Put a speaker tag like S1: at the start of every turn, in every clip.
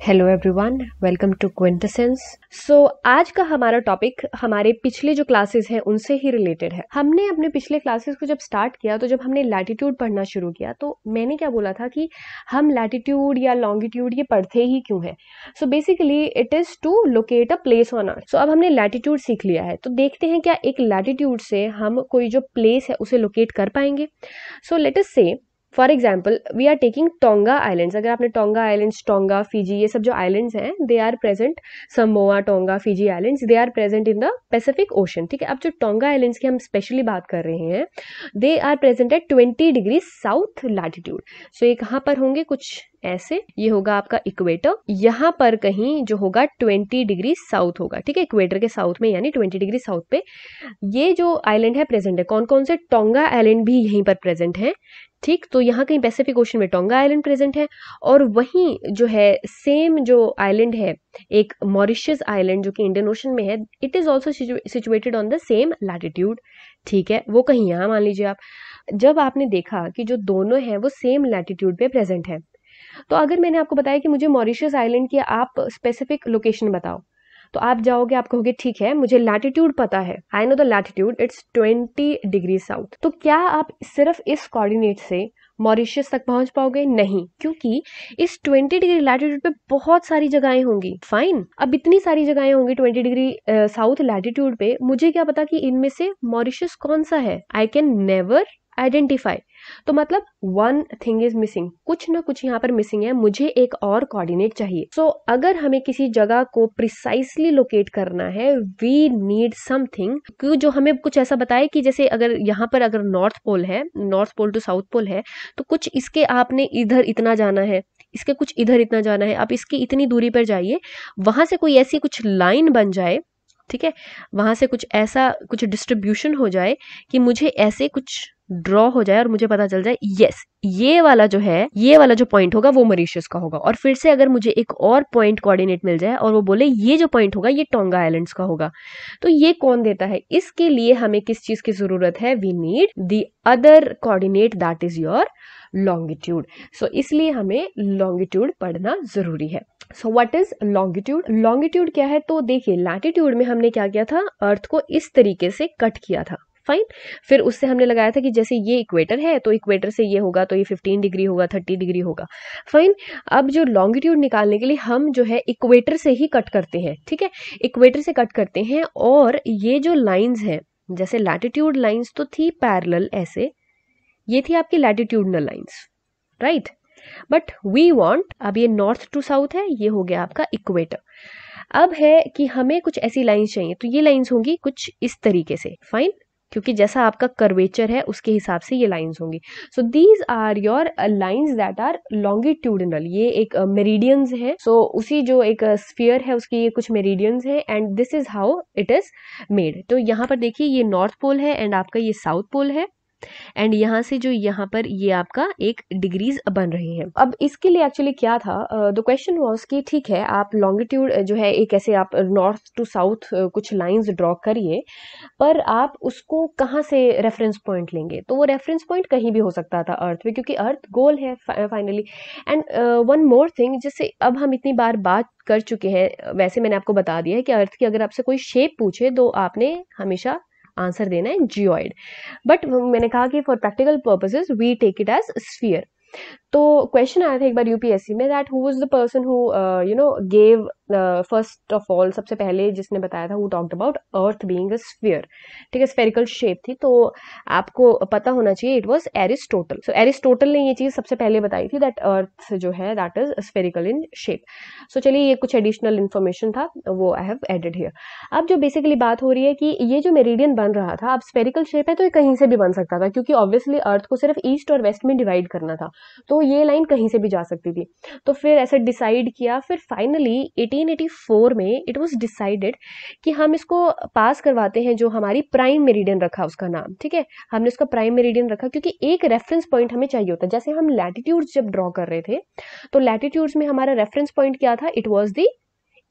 S1: Hello everyone, welcome to Quintessence. So आज का हमारा टॉपिक हमारे पिछले जो क्लासेस हैं उनसे ही रिलेटेड है। हमने अपने पिछले क्लासेस को जब स्टार्ट किया तो जब हमने लैटिट्यूड पढ़ना शुरू किया तो मैंने क्या बोला था कि हम लैटिट्यूड या लॉन्गिट्यूड ये पढ़ते ही क्यों है। So basically it is to locate a place on earth. So अब हमने लैटिट्यूड सीख लिया है तो देखते हैं क्या एक लैटिट्यूड से हम कोई जो प्लेस है उसे लोकेट कर पाएंगे। सो let us say for example we are taking Tonga islands. अगर आपने टोंगा आइलैंड्स, टोंगा, फिजी, ये सब जो आइलैंड्स हैं they are present, Samoa, Tonga, Fiji islands, they are present in the Pacific Ocean. ठीक है, अब जो टोंगा आइलैंड्स की हम स्पेशली बात कर रहे हैं they are present at 20 degree south latitude. So ये कहाँ पर होंगे, कुछ ऐसे, ये होगा आपका इक्वेटर, यहाँ पर कहीं जो होगा 20 डिग्री साउथ होगा। ठीक है, इक्वेटर के साउथ में यानी 20 डिग्री साउथ पे ये जो आइलैंड है प्रेजेंट है। कौन कौन से, टोंगा आइलैंड भी यहीं पर प्रेजेंट है। ठीक, तो यहाँ कहीं पैसिफिक ओशन में टोंगा आइलैंड प्रेजेंट है और वहीं जो है सेम जो आइलैंड है एक मॉरिशस आइलैंड जो कि इंडियन ओशन में है, it is also situated on the same latitude. ठीक है, वो कहीं यहाँ मान लीजिए आप। जब आपने देखा कि जो दोनों हैं वो सेम लैटिट्यूड पे प्रेजेंट है, तो अगर मैंने आपको बताया कि मुझे मॉरिशस आइलैंड की आप स्पेसिफिक लोकेशन बताओ, तो आप जाओगे, आप कहोगे ठीक है मुझे लैटिट्यूड पता है, I know the latitude, it's 20 degree south. तो क्या आप सिर्फ इस कोऑर्डिनेट से मॉरिशस तक पहुंच पाओगे? नहीं, क्योंकि इस 20 डिग्री लैटिट्यूड पे बहुत सारी जगहें होंगी। फाइन, अब इतनी सारी जगहें होंगी 20 डिग्री साउथ लैटिट्यूड पे, मुझे क्या पता कि इनमें से मॉरिशस कौन सा है? I can never identify. तो मतलब वन थिंग इज मिसिंग, कुछ ना कुछ यहाँ पर मिसिंग है, मुझे एक और कोऑर्डिनेट चाहिए। सो अगर हमें किसी जगह को प्रिसाइसली लोकेट करना है वी नीड समथिंग जो हमें कुछ ऐसा बताए कि जैसे अगर यहाँ पर अगर नॉर्थ पोल है, north pole to south pole है, तो कुछ इसके आपने इधर इतना जाना है, इसके कुछ इधर इतना जाना है, आप इसकी इतनी दूरी पर जाइए, वहां से कोई ऐसी कुछ लाइन बन जाए। ठीक है, वहां से कुछ ऐसा कुछ डिस्ट्रीब्यूशन हो जाए कि मुझे ऐसे कुछ ड्रॉ हो जाए और मुझे पता चल जाए यस ये वाला जो है, ये वाला जो पॉइंट होगा वो मॉरिशस का होगा। और फिर से अगर मुझे एक और पॉइंट कोऑर्डिनेट मिल जाए और वो बोले ये जो पॉइंट होगा ये टोंगा आइलैंड्स का होगा, तो ये कौन देता है? इसके लिए हमें किस चीज की जरूरत है? We need the other coordinate that is your longitude. So इसलिए हमें लॉन्गिट्यूड पढ़ना जरूरी है। So what is longitude? Longitude क्या है? तो देखिए लैटिट्यूड में हमने क्या किया था, अर्थ को इस तरीके से कट किया था। फाइन, फिर उससे हमने लगाया था कि जैसे ये इक्वेटर है तो इक्वेटर से ये होगा तो ये 15 डिग्री होगा, 30 डिग्री होगा। फाइन, अब जो लॉन्गिट्यूड निकालने के लिए हम जो है इक्वेटर से ही कट करते हैं। ठीक है, इक्वेटर से कट करते हैं और ये जो लाइंस हैं, जैसे लैटिट्यूड लाइंस तो थी पैरेलल ऐसे, ये थी आपकी latitudinal lines, right. But we want, अब ये नॉर्थ टू साउथ है, ये हो गया आपका इक्वेटर। अब है कि हमें कुछ ऐसी लाइंस चाहिए, तो ये लाइंस होंगी कुछ इस तरीके से। फाइन, क्योंकि जैसा आपका कर्वेचर है उसके हिसाब से ये लाइंस होंगी। So these are your lines that are longitudinal. ये एक मेरिडियंस है। सो उसी जो एक स्फीयर है उसकी ये कुछ मेरिडियंस है and this is how it is made. तो यहाँ पर देखिए ये नॉर्थ पोल है एंड आपका ये साउथ पोल है एंड यहाँ से जो यहाँ पर ये आपका एक डिग्रीज बन रही है। अब इसके लिए एक्चुअली क्या था, द क्वेश्चन वाज कि ठीक है आप लॉन्गिट्यूड जो है एक ऐसे आप नॉर्थ टू साउथ कुछ लाइंस ड्रॉ करिए, पर आप उसको कहाँ से रेफरेंस पॉइंट लेंगे? तो वो रेफरेंस पॉइंट कहीं भी हो सकता था अर्थ पे, क्योंकि अर्थ गोल है finally. And one more thing, जैसे अब हम इतनी बार बात कर चुके हैं, वैसे मैंने आपको बता दिया है कि अर्थ की अगर आपसे कोई शेप पूछे तो आपने हमेशा आंसर देना है जियोइड। बट मैंने कहा कि for practical purposes we take it as sphere. तो क्वेश्चन आया था एक बार यूपीएससी में that who was the person who gave first of all, सबसे पहले जिसने बताया था, who talked about earth being a sphere. ठीक है, स्फेरिकल शेप थी, तो आपको पता होना चाहिए it was Aristotle. So Aristotle ने ये चीज सबसे पहले बताई थी दैट अर्थ जो है that is spherical in shape. So चलिए ये कुछ एडिशनल इन्फॉर्मेशन था वो आई हैव एडेड हियर। अब जो बेसिकली बात हो रही है कि ये जो मेरिडियन बन रहा था, अब स्फेरिकल शेप है तो ये कहीं से भी बन सकता था, क्योंकि ऑब्वियसली अर्थ को सिर्फ ईस्ट और वेस्ट में डिवाइड करना था, तो ये लाइन कहीं से भी जा सकती थी। तो फिर ऐसे डिसाइड किया, फिर फाइनली 1884 में इट वाज डिसाइडेड कि हम इसको पास करवाते हैं, जो हमारी प्राइम मेरिडियन रखा उसका नाम। ठीक है, हमने उसका प्राइम मेरिडियन रखा क्योंकि एक रेफरेंस पॉइंट हमें चाहिए होता है। जैसे हम लैटिट्यूड्स जब ड्रॉ कर रहे थे तो लैटिट्यूड्स में हमारा रेफरेंस पॉइंट क्या था? It was the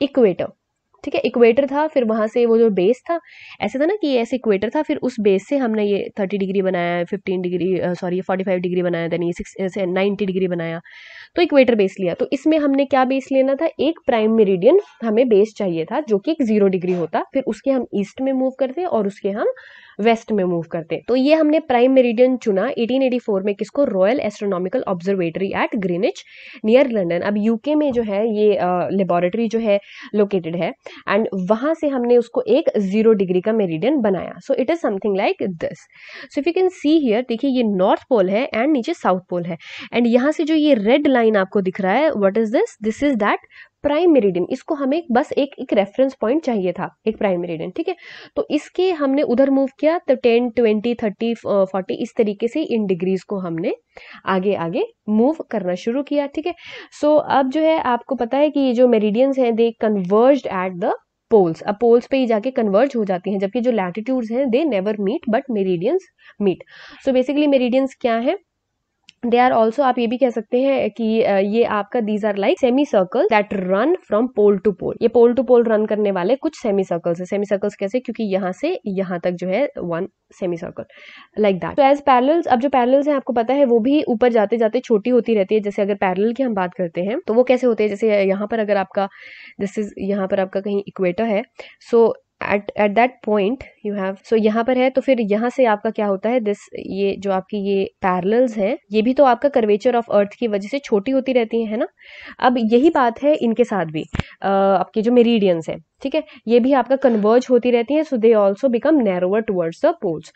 S1: equator. ठीक है, इक्वेटर था, फिर वहां से वो जो बेस था, ऐसे था ना कि ये ऐसे इक्वेटर था, फिर उस बेस से हमने ये 30 डिग्री बनाया, 15 डिग्री सॉरी 45 डिग्री बनाया, देन ये 90 डिग्री बनाया, तो इक्वेटर बेस लिया। तो इसमें हमने क्या बेस लेना था, एक प्राइम मेरिडियन हमें बेस चाहिए था जो कि एक 0 डिग्री होता, फिर उसके हम ईस्ट में मूव करते और उसके हम वेस्ट में मूव करते। तो ये हमने प्राइम मेरिडियन चुना 1884 में, किसको, Royal Astronomical Observatory at Greenwich near London. अब यूके में जो है ये लेबोरेटरी जो है लोकेटेड है, एंड वहां से हमने उसको एक 0 डिग्री का मेरिडियन बनाया। सो it is something like this. So if you can see here, देखिए ये नॉर्थ पोल है एंड नीचे साउथ पोल है, एंड यहाँ से जो ये रेड लाइन आपको दिख रहा है, what is this, this is that prime meridian. इसको हमें बस एक रेफरेंस पॉइंट चाहिए था, एक प्राइम मेरिडियन, ठीक है। तो इसके हमने उधर मूव किया, तो 10 20 30 40 इस तरीके से इन डिग्रीज को हमने आगे आगे मूव करना शुरू किया, ठीक है। सो अब जो है आपको पता है कि ये जो मेरिडियंस हैं दे कन्वर्ज्ड एट द पोल्स। अब पोल्स पे ही जाके कन्वर्ज हो जाती हैं, जबकि जो लैटिट्यूड्स हैं they never meet but meridians meet. So basically meridians क्या है, दे आर ऑल्सो, आप ये भी कह सकते हैं कि ये आपका these are like semi circle that run from pole to pole. ये पोल टू पोल रन करने वाले कुछ सेमी सर्कल्स है। सेमी सर्कल्स कैसे, क्योंकि यहाँ से यहाँ तक जो है one semi circle like that. तो एज पैरेलल्स, अब जो पैरेलल्स हैं आपको पता है वो भी ऊपर जाते जाते छोटी होती रहती है। जैसे अगर पैरेलल की हम बात करते हैं तो वो कैसे होते हैं, जैसे यहाँ पर अगर आपका दिस इज, यहाँ पर आपका कहीं इक्वेटर है, so at that point you have, so यहाँ पर है, तो फिर यहाँ से आपका क्या होता है, दिस, ये जो आपकी ये पैरेलल्स है ये भी तो आपका कर्वेचर ऑफ अर्थ की वजह से छोटी होती रहती है ना। अब यही बात है इनके साथ भी, आपके जो मेरिडियंस है, ठीक है, ये भी आपका कन्वर्ज होती रहती है, so they also become narrower towards the poles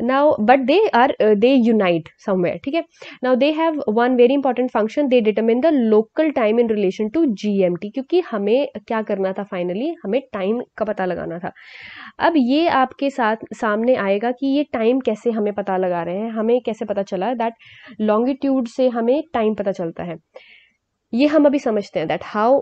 S1: now, but they unite somewhere, ठीक है। Now they have one very important function, they determine the local time in relation to GMT, क्योंकि हमें क्या करना था, फाइनली हमें टाइम का पता लगाना था। अब ये आपके साथ सामने आएगा कि ये टाइम कैसे हमें पता लगा रहे हैं, हमें कैसे पता चला दैट लॉन्गिट्यूड से हमें टाइम पता चलता है, ये हम अभी समझते हैं that how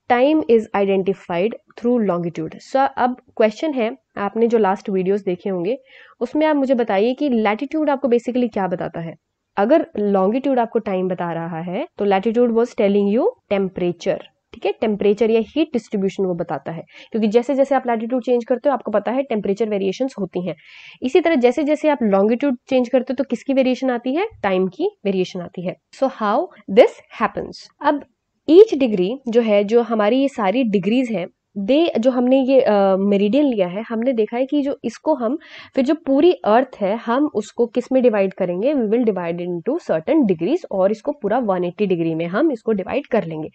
S1: time is identified through longitude. So अब क्वेश्चन है, आपने जो लास्ट वीडियोस देखे होंगे उसमें आप मुझे बताइए कि लैटिट्यूड आपको बेसिकली क्या बताता है। अगर लॉन्गिट्यूड आपको टाइम बता रहा है तो latitude was telling you temperature, ठीक है, टेम्परेचर या हीट डिस्ट्रीब्यूशन वो बताता है, क्योंकि जैसे जैसे आप लैटिट्यूड चेंज करते हो आपको पता है टेम्परेचर वेरिएशंस होती हैं। इसी तरह जैसे जैसे आप लॉन्गिट्यूड चेंज करते हो तो किसकी वेरिएशन आती है, टाइम की वेरिएशन आती है। सो हाउ दिस हैपन्स, अब ईच डिग्री जो है, जो हमारी ये सारी डिग्रीज हैं, दे जो हमने ये मेरिडियन लिया है, हमने देखा है कि जो इसको हम फिर जो पूरी अर्थ है हम उसको किस में डिवाइड करेंगे, we will divide into certain degrees, और इसको पूरा 180 डिग्री में हम इसको डिवाइड कर लेंगे।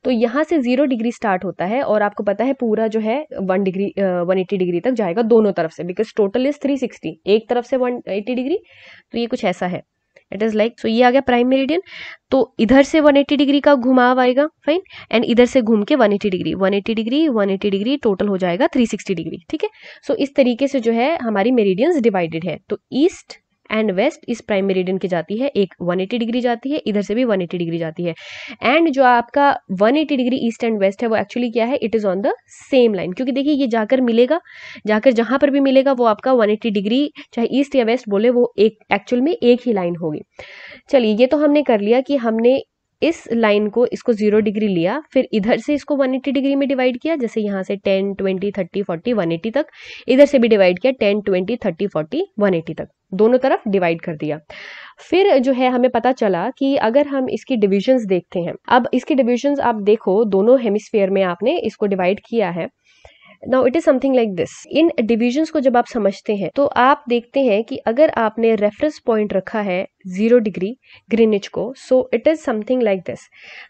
S1: तो यहाँ से 0 डिग्री स्टार्ट होता है और आपको पता है पूरा जो है 180 डिग्री तक जाएगा दोनों तरफ से, बिकॉज टोटल इज 360, एक तरफ से 180 डिग्री, तो ये कुछ ऐसा है, इट इज लाइक, सो ये आ गया प्राइम मेरिडियन। तो इधर से 180 डिग्री का घुमाव आएगा, फाइन, एंड इधर से घूम के 180 डिग्री 180 डिग्री 180 डिग्री टोटल हो जाएगा 360 डिग्री, ठीक है। सो इस तरीके से जो है हमारी मेरिडियंस डिवाइडेड है। तो ईस्ट एंड वेस्ट इस प्राइम मेरिडियन की जाती है, एक 180 डिग्री जाती है, इधर से भी 180 डिग्री जाती है, एंड जो आपका 180 डिग्री ईस्ट एंड वेस्ट है वो एक्चुअली क्या है, it is on the same line, क्योंकि देखिए ये जाकर मिलेगा, जाकर जहां पर भी मिलेगा वो आपका 180 डिग्री चाहे ईस्ट या वेस्ट बोले वो एक एक्चुअल में एक ही लाइन होगी। चलिए ये तो हमने कर लिया कि हमने इस लाइन को, इसको 0 डिग्री लिया, फिर इधर से इसको 180 डिग्री में डिवाइड किया, जैसे यहाँ से 10 20 30 40 180 तक, इधर से भी डिवाइड किया 10 20 30 40 180 तक, दोनों तरफ डिवाइड कर दिया। फिर जो है हमें पता चला कि अगर हम इसकी डिविजन्स देखते हैं, अब इसकी डिविजन्स आप देखो, दोनों हेमिस्फीयर में आपने इसको डिवाइड किया है। Now it is something like this, in divisions को जब आप समझते हैं तो आप देखते हैं कि अगर आपने रेफरेंस पॉइंट रखा है 0 डिग्री ग्रीनिच को, so it is something like this.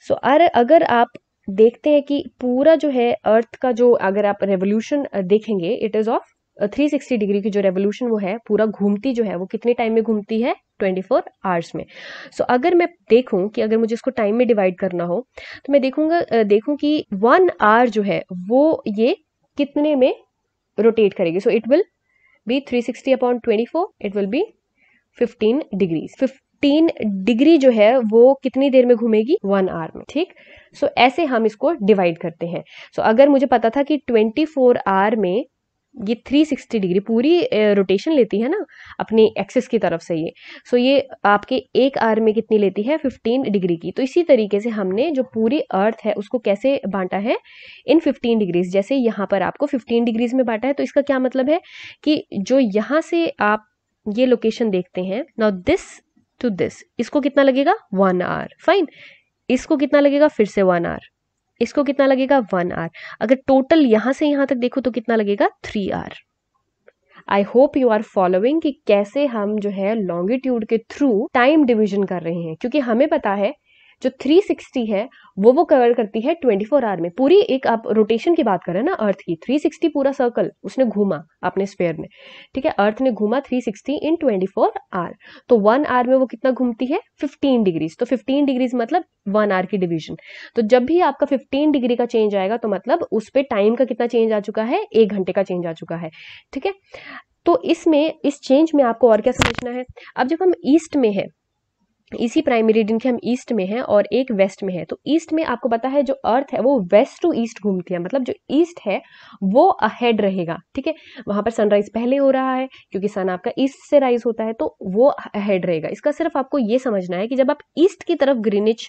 S1: So अगर आप देखते हैं कि पूरा जो है अर्थ का जो, अगर आप रेवोल्यूशन देखेंगे, इट इज ऑफ 360 डिग्री की जो रेवोल्यूशन वो है पूरा घूमती जो है वो कितने टाइम में घूमती है, 24 आवर्स में। सो अगर मैं देखूं कि अगर मुझे इसको टाइम में डिवाइड करना हो तो मैं देखूं कि 1 आवर जो है वो ये कितने में रोटेट करेगी। So it will be 360 upon 24, it will be 15 degrees. 15 degree जो है वो कितनी देर में घूमेगी, 1 आवर में, ठीक। सो ऐसे हम इसको डिवाइड करते हैं। सो अगर मुझे पता था कि 24 आवर में ये 360 डिग्री पूरी रोटेशन लेती है ना अपनी एक्सिस की तरफ से ये। सो ये आपके एक आवर में कितनी लेती है 15 डिग्री की। तो इसी तरीके से हमने जो पूरी अर्थ है उसको कैसे बांटा है इन 15 डिग्रीज। जैसे यहाँ पर आपको 15 डिग्रीज में बांटा है, तो इसका क्या मतलब है कि जो यहाँ से आप ये लोकेशन देखते हैं, नाउ दिस टू दिस, इसको कितना लगेगा 1 आवर, फाइन। इसको कितना लगेगा फिर से 1 आवर, इसको कितना लगेगा 1 आवर। अगर टोटल यहां से यहां तक देखो तो कितना लगेगा 3 hour. I hope you are following कि कैसे हम जो है लॉन्गिट्यूड के थ्रू टाइम डिवीजन कर रहे हैं, क्योंकि हमें पता है जो 360 है वो कवर करती है 24 आवर में। पूरी एक आप रोटेशन की बात कर रहे हैं ना अर्थ की, 360 पूरा सर्कल उसने घूमा अपने स्फीयर में, ठीक है। अर्थ ने घूमा 360 इन 24 आवर, तो 1 आवर में वो कितना घूमती है 15 डिग्रीज। तो 15 डिग्रीज मतलब 1 आवर की डिवीजन। तो जब भी आपका 15 डिग्री का चेंज आएगा तो मतलब उस पर टाइम का कितना चेंज आ चुका है, 1 घंटे का चेंज आ चुका है, ठीक है। तो इसमें इस चेंज में आपको और क्या समझना है, अब जब हम ईस्ट में है, इसी प्राइम मेरिडियन के हम ईस्ट में हैं और एक वेस्ट में है, तो ईस्ट में आपको पता है जो अर्थ है वो वेस्ट टू ईस्ट घूमती है, मतलब जो ईस्ट है वो अहेड रहेगा, ठीक है। वहां पर सनराइज पहले हो रहा है क्योंकि सन आपका ईस्ट से राइज होता है, तो वो अहेड रहेगा। इसका सिर्फ आपको ये समझना है कि जब आप ईस्ट की तरफ ग्रीनिच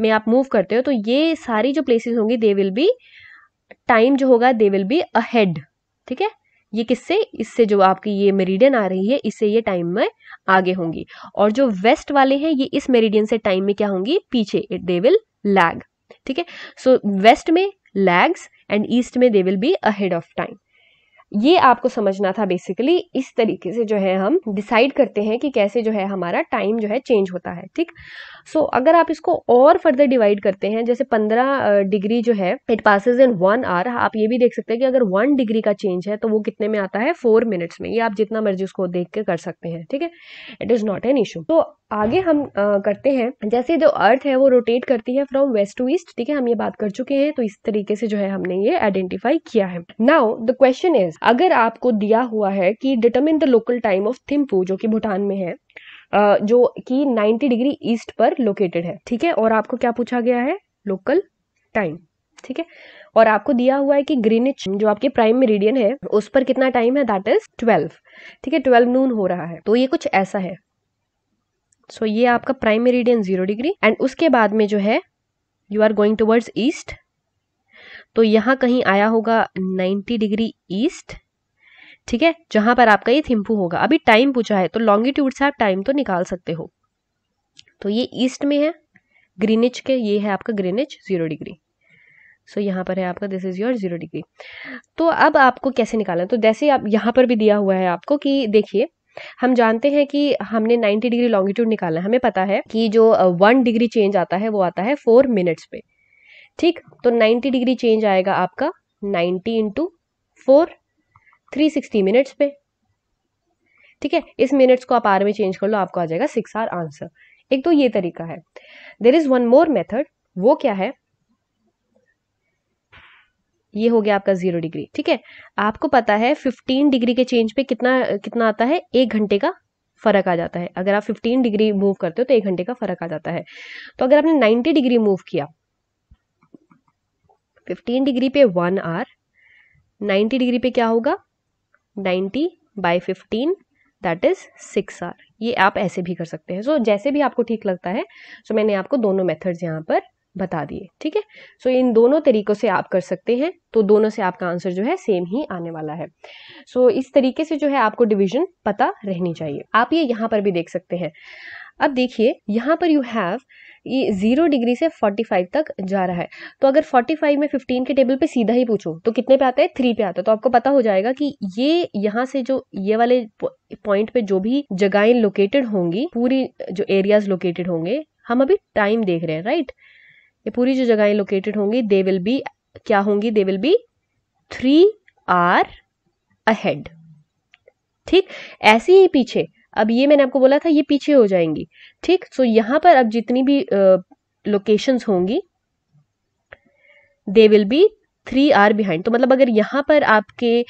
S1: में आप मूव करते हो तो ये सारी जो प्लेसेस होंगी दे विल बी, टाइम जो होगा दे विल बी अहेड, ठीक है। ये किससे, इससे जो आपकी ये मेरिडियन आ रही है इससे ये टाइम में आगे होंगी, और जो वेस्ट वाले हैं ये इस मेरिडियन से टाइम में क्या होंगी पीछे, दे विल लैग, ठीक है। सो वेस्ट में लैग्स एंड ईस्ट में दे will be ahead of time. ये आपको समझना था बेसिकली। इस तरीके से जो है हम डिसाइड करते हैं कि कैसे जो है हमारा टाइम जो है चेंज होता है, ठीक। सो अगर आप इसको और फर्दर डिवाइड करते हैं, जैसे 15 डिग्री जो है इट पासेज इन 1 आवर, आप ये भी देख सकते हैं कि अगर 1 डिग्री का चेंज है तो वो कितने में आता है 4 मिनट्स में। ये आप जितना मर्जी उसको देख के कर सकते हैं, ठीक है, it is not an issue. तो आगे हम करते हैं, जैसे जो अर्थ है वो रोटेट करती है फ्रॉम वेस्ट टू ईस्ट, ठीक है, हम ये बात कर चुके हैं। तो इस तरीके से जो है हमने ये आइडेंटिफाई किया है। नाउ द क्वेश्चन इज, अगर आपको दिया हुआ है कि determine the local time of Thimphu जो कि भूटान में है, जो कि 90 डिग्री ईस्ट पर लोकेटेड है, ठीक है, और आपको क्या पूछा गया है लोकल टाइम, ठीक है, और आपको दिया हुआ है कि ग्रीनिच जो आपके प्राइम मेरिडियन है उस पर कितना टाइम है, दैट इज 12, ठीक है, 12 नून हो रहा है। तो ये कुछ ऐसा है। सो ये आपका प्राइम मेरिडियन 0 डिग्री, एंड उसके बाद में जो है you are going towards east, तो यहां कहीं आया होगा 90 डिग्री ईस्ट, ठीक है, जहां पर आपका ये थिम्पू होगा। अभी टाइम पूछा है तो लॉन्गिट्यूड से आप टाइम तो निकाल सकते हो। तो ये ईस्ट में है ग्रीनिच के, ये है आपका ग्रीनिच 0 डिग्री। सो यहाँ पर है आपका दिस इज योर 0 डिग्री। तो अब आपको कैसे निकालना है, तो जैसे आप यहाँ पर भी दिया हुआ है आपको कि देखिए हम जानते हैं कि हमने 90 डिग्री लॉन्गिट्यूड निकालना है। हमें पता है कि जो 1 डिग्री चेंज आता है वो आता है 4 मिनट्स पे, ठीक। तो 90 डिग्री चेंज आएगा आपका 90 इंटू 4, 360 मिनट्स पे, ठीक है। इस मिनट्स को आप आर में चेंज कर लो, आपको आ जाएगा 6 आवर आंसर। एक तो ये तरीका है। There is one more method, वो क्या है, ये हो गया आपका 0 डिग्री, ठीक है। आपको पता है 15 डिग्री के चेंज पे कितना कितना आता है, 1 घंटे का फर्क आ जाता है। अगर आप 15 डिग्री मूव करते हो तो 1 घंटे का फर्क आ जाता है। तो अगर आपने 90 डिग्री मूव किया, 15 डिग्री पे 1 आवर, 90 डिग्री पे क्या होगा 90 बाई 15 दैट इज 6 आवर। ये आप ऐसे भी कर सकते हैं। सो जैसे भी आपको ठीक लगता है। सो मैंने आपको दोनों मेथड्स यहाँ पर बता दिए, ठीक है। सो इन दोनों तरीकों से आप कर सकते हैं, तो दोनों से आपका आंसर जो है सेम ही आने वाला है। सो इस तरीके से जो है आपको डिवीजन पता रहनी चाहिए। आप ये यहाँ पर भी देख सकते हैं। अब देखिए यहाँ पर यू हैव ये 0 डिग्री से 45 तक जा रहा है। तो अगर 45 में 15 के टेबल पे सीधा ही पूछो तो कितने पे आता है, 3 पे आता है। तो आपको पता हो जाएगा कि ये यहाँ से जो ये वाले पॉइंट पे जो भी जगहें लोकेटेड होंगी, पूरी जो एरियाज लोकेटेड होंगे, हम अभी टाइम देख रहे हैं, राइट। ये पूरी जो जगहें लोकेटेड होंगी दे विल बी क्या होंगी, they will be 3 hour ahead, ठीक। ऐसे ही पीछे, अब ये मैंने आपको बोला था ये पीछे हो जाएंगी, ठीक। सो यहाँ पर अब जितनी भी लोकेशंस होंगी they will be 3 hour behind. तो मतलब अगर यहाँ पर आपके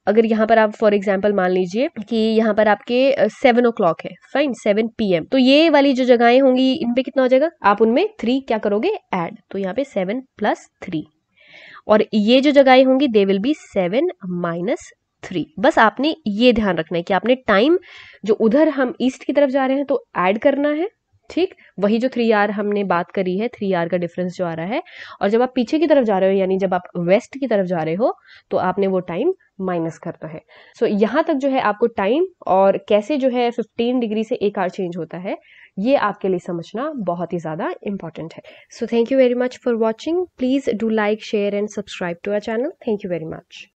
S1: अगर यहाँ पर आप फॉर एग्जाम्पल मान लीजिए कि यहाँ पर आपके 7 o'clock है, फाइन, 7 PM, तो ये वाली जो जगहें होंगी इन पे कितना हो जाएगा, आप उनमें 3 क्या करोगे ऐड, तो यहाँ पे 7 + 3, और ये जो जगह होंगी दे विल बी 7 माइनस 3। बस आपने ये ध्यान रखना है कि आपने टाइम जो उधर हम ईस्ट की तरफ जा रहे हैं तो ऐड करना है, ठीक, वही जो 3r हमने बात करी है, 3r का डिफरेंस जो आ रहा है, और जब आप पीछे की तरफ जा रहे हो यानी जब आप वेस्ट की तरफ जा रहे हो तो आपने वो टाइम माइनस करना है। सो यहाँ तक जो है आपको टाइम और कैसे जो है 15 डिग्री से 1 आवर चेंज होता है ये आपके लिए समझना बहुत ही ज़्यादा इंपॉर्टेंट है। So thank you very much for watching. Please do like, share and subscribe to our channel. Thank you very much.